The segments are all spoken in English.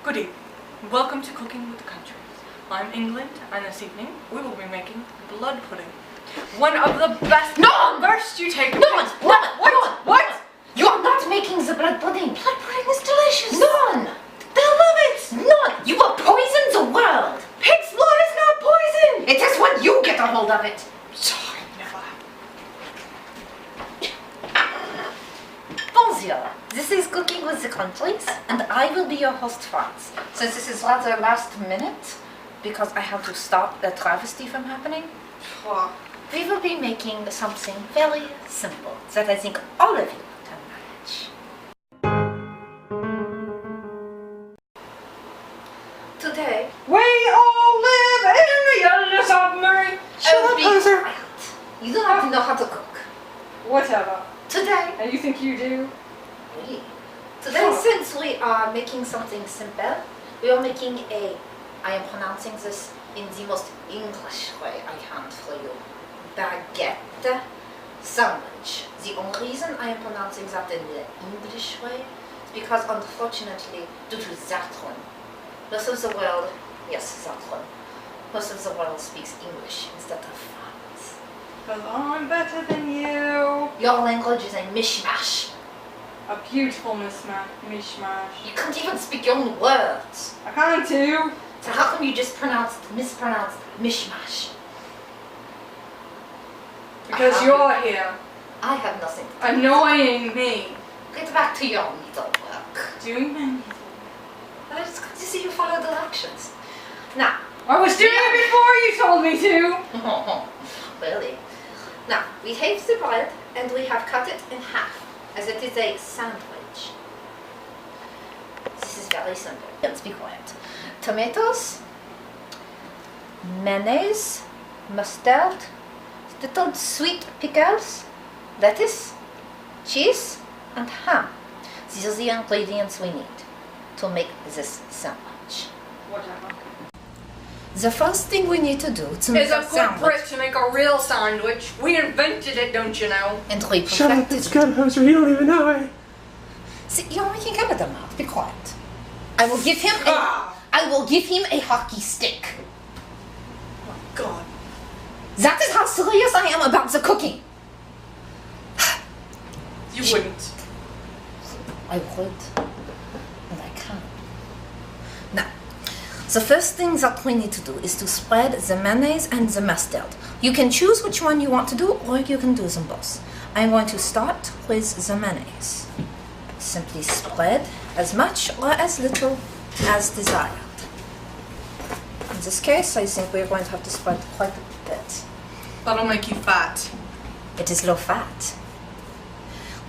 Good evening. Welcome to Cooking with the Coutries. I'm England, and this evening we will be making blood pudding. One of the best. No! First, you take. What? You are not making the blood pudding. Blood pudding is delicious. None. They love it. None. You will poison the world. Pig's blood is not poison. It is when you get a hold of it. Sorry, never. Bonjour. This is Cooking with the Coutries, and I will be your host, Franz. Since this is rather last minute, because I have to stop the travesty from happening, we will be making something very simple that I think all of you can manage. Today, We all live in the yellow submarine. you don't have to know how to cook. Whatever. Today, And you think you do? Today, since we are making something simple, we are making I am pronouncing this in the most English way I can for you, Baguette Sandwich. The only reason I am pronouncing that in the English way is because, unfortunately, due to that one, most of the world, yes, that one, most of the world speaks English instead of France. Because I'm better than you. Your language is a mishmash. A beautiful mishmash. You can't even speak your own words. I can't too. So how come you just mispronounced mishmash? Because you're here. I have nothing to do. Annoying me. Get back to your needlework. Doing my. But it's good to see you follow directions. Now, I was doing it before you told me to. really? Now, we have the bread and we have cut it in half, as it is a sandwich. This is very simple. Let's be quiet. Tomatoes, mayonnaise, mustard, little sweet pickles, lettuce, cheese, and ham. These are the ingredients we need to make this sandwich. Whatever. The first thing we need to do to make Is a a good sandwich, brick to make a real sandwich. We invented it, don't you know? and we Shut up, perfected it's it. good, Hoser. You don't even know it. See, you're making fun of them now. Be quiet. I will give him a hockey stick. Oh God. That is how serious I am about the cooking. You wouldn't. I would, and I can. Now, the first thing that we need to do is to spread the mayonnaise and the mustard. You can choose which one you want to do, or you can do them both. I'm going to start with the mayonnaise. Simply spread as much or as little as desired. In this case, I think we're going to have to spread quite a bit. That'll make you fat. It is low fat.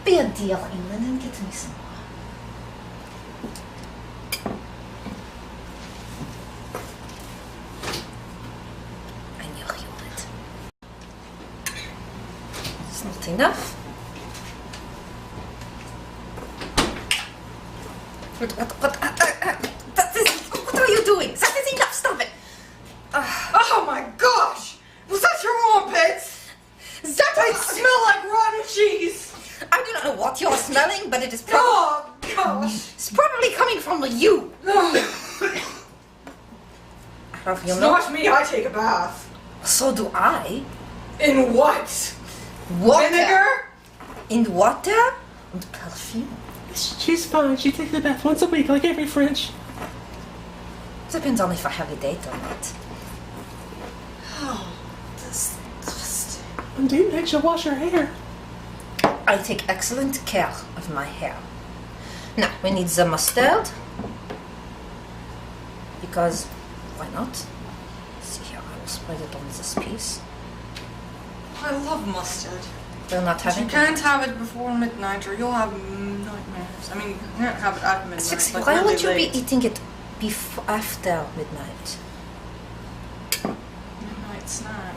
Be a dear, England, and get me some more. I knew you would. It's not enough. What are you doing? That is enough, stop it! Oh my gosh! Was that your armpits? That smell like rotten cheese! I do not know what you're smelling, but it is Oh gosh! it's probably coming from you. Have you It's not? not me, I take a bath. So do I. In what? Water. Vinegar? In water and perfume. She's fine. She takes a bath once a week, like every French. Depends on if I have a date or not. Oh, disgusting. And do you make sure wash her hair? I take excellent care of my hair. Now, we need the mustard. Because, why not? See here, I will spread it on this piece. I love mustard. We're not But having you can't have it before midnight or you'll have nightmares. I mean, you can't have it at midnight. Six, like why really would you late. be eating it after midnight? Midnight snack.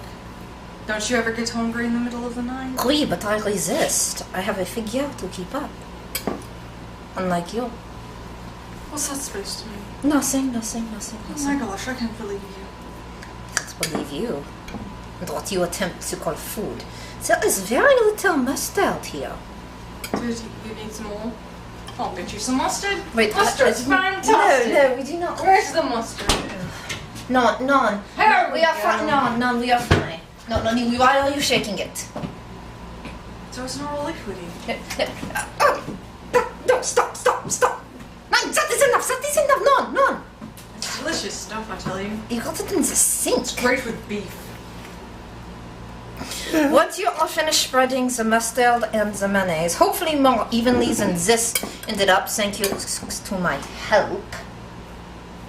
Don't you ever get hungry in the middle of the night? Oui, but I resist. I have a figure to keep up. Unlike you. What's that supposed to mean? Nothing. Oh my gosh, I can't believe you. I can't believe you. And what you attempt to call food. There is very little mustard here. Dude, you need some more? I'll get you some mustard. Wait, Mustard's fantastic. No, we do not. Where's the mustard? None. Here We are fine. go. None. We are fine. No. Why are you shaking it? So it's not liquidy. No, stop. Nein, that is enough. None. It's delicious stuff, I tell you. You got it in the sink. Great with beef. Once you are finished spreading the mustard and the mayonnaise, hopefully more evenly than this ended up, thank you to my help.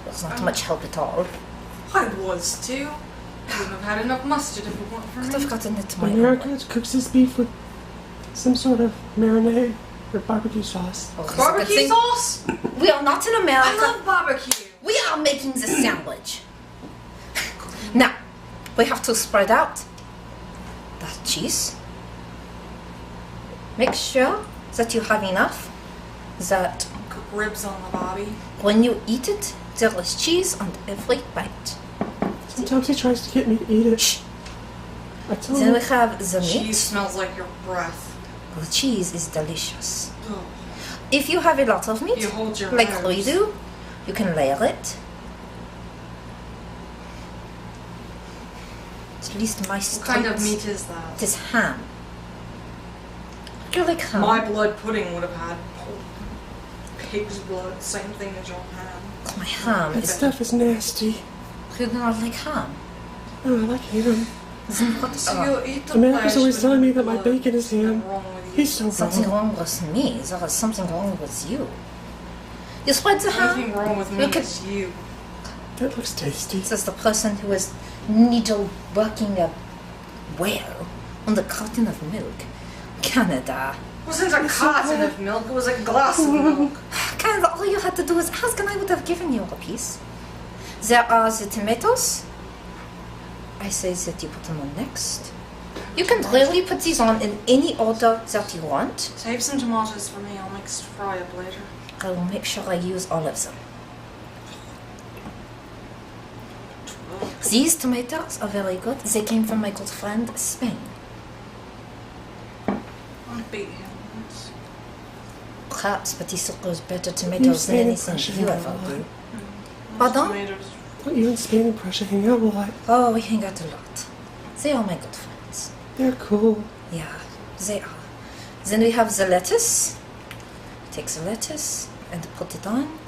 There's not much help at all. I was too. Wouldn't have had enough mustard if it weren't for Could have me. gotten it my America cooks his beef with some sort of marinade or barbecue sauce. Barbecue sauce? We are not in America. I love barbecue. We are making the sandwich. Now, we have to spread out that cheese. Make sure that you have enough that Cook ribs on the bobby. when you eat it, there is cheese on every bite. Sometimes he tries to get me to eat it. Shh. I tell Then him, we have the Cheese meat. smells like your breath. The cheese is delicious. Ugh. If you have a lot of meat, You hold your like nose. we do, you can layer it. At least my What kind of meat is that? It is ham. You like ham? My blood pudding would have had pig's blood, same thing as your ham. My ham that is. stuff is nasty. You do not like ham. Oh, I like ham. Then what? So you'll eat the America's flesh always with telling me that my blood. bacon is ham. What's wrong with you? He's so Something wrong. wrong with me. There is something wrong with you. You spread the The only ham. thing wrong with me Look at- is you. That looks tasty. This is the person who is needle working a whale on the carton of milk. Canada. It wasn't a carton of milk, it was a glass of milk. Canada, all you had to do is ask and I would have given you a piece. There are the tomatoes. I say that you put them on next. You can really put these on in any order that you want. Save some tomatoes for me, I'll make fry up later. I will make sure I use all of them. These tomatoes are very good. They came from my good friend Spain. I beat him once. Perhaps, but he still grows better tomatoes than Spain and anything Prussia you hang ever out a lot. do. Those Pardon? tomatoes. Don't you and Spain and Prussia hang out a lot? Oh, we hang out a lot. They are my good friends. They're cool. Yeah, they are. Then we have the lettuce. Take the lettuce and put it on.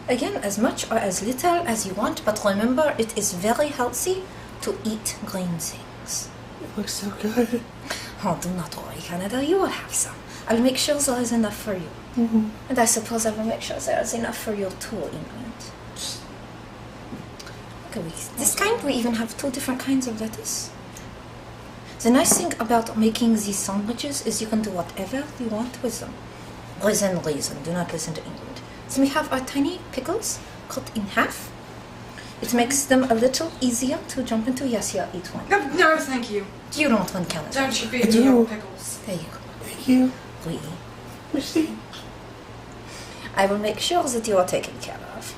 Again, as much or as little as you want, but remember, it is very healthy to eat green things. It looks so good. Oh, do not worry, Canada, you will have some. I'll make sure there is enough for you. Mm-hmm. And I suppose I will make sure there is enough for you too, England. Okay, this kind, we even have 2 different kinds of lettuce. The nice thing about making these sandwiches is you can do whatever you want with them. Within reason, do not listen to England. So we have our tiny pickles cut in half. It makes them a little easier to jump into. Yes, here, eat one. No, thank you. You don't want Canada. Don't you I beat me do. your pickles. There you go. Thank you. Oui. Merci. I will make sure that you are taken care of.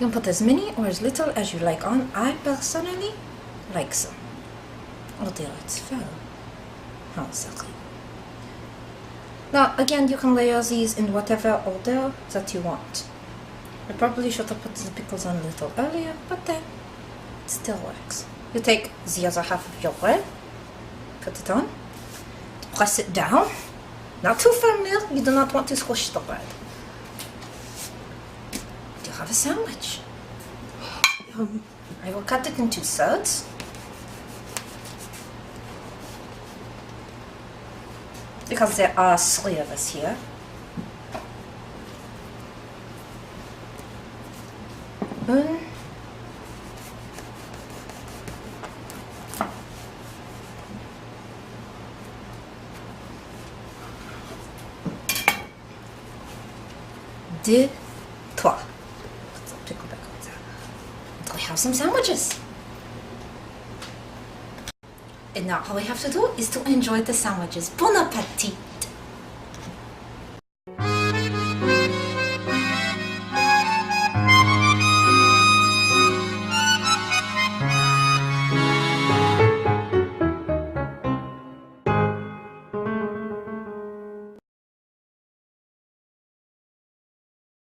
You can put as many or as little as you like on. I personally like some. Oh dear, it's fell. How silly. Now, again, you can layer these in whatever order that you want. I probably should have put the pickles on a little earlier, but then it still works. You take the other half of your bread, put it on, press it down. Not too firmly, you do not want to squish the bread. You have a sandwich. Yum. I will cut it into thirds. Because there are 3 of us here. One. Deux, trois. Put some pickle back on there. And we have some sandwiches. And now all we have to do is to enjoy the sandwiches. Bon appetit!